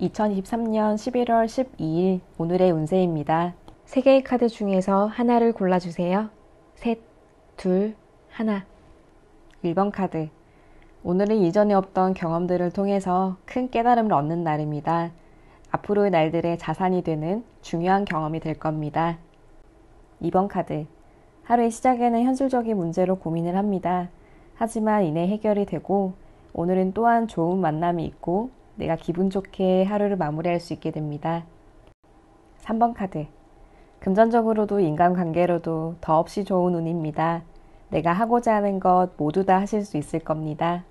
2023년 11월 12일 오늘의 운세입니다. 3개의 카드 중에서 하나를 골라주세요. 셋, 둘, 하나. 1번 카드. 오늘은 이전에 없던 경험들을 통해서 큰 깨달음을 얻는 날입니다. 앞으로의 날들의 자산이 되는 중요한 경험이 될 겁니다. 2번 카드. 하루의 시작에는 현실적인 문제로 고민을 합니다. 하지만 이내 해결이 되고 오늘은 또한 좋은 만남이 있고 내가 기분 좋게 하루를 마무리할 수 있게 됩니다. 3번 카드. 금전적으로도 인간관계로도 더없이 좋은 운입니다. 내가 하고자 하는 것 모두 다 하실 수 있을 겁니다.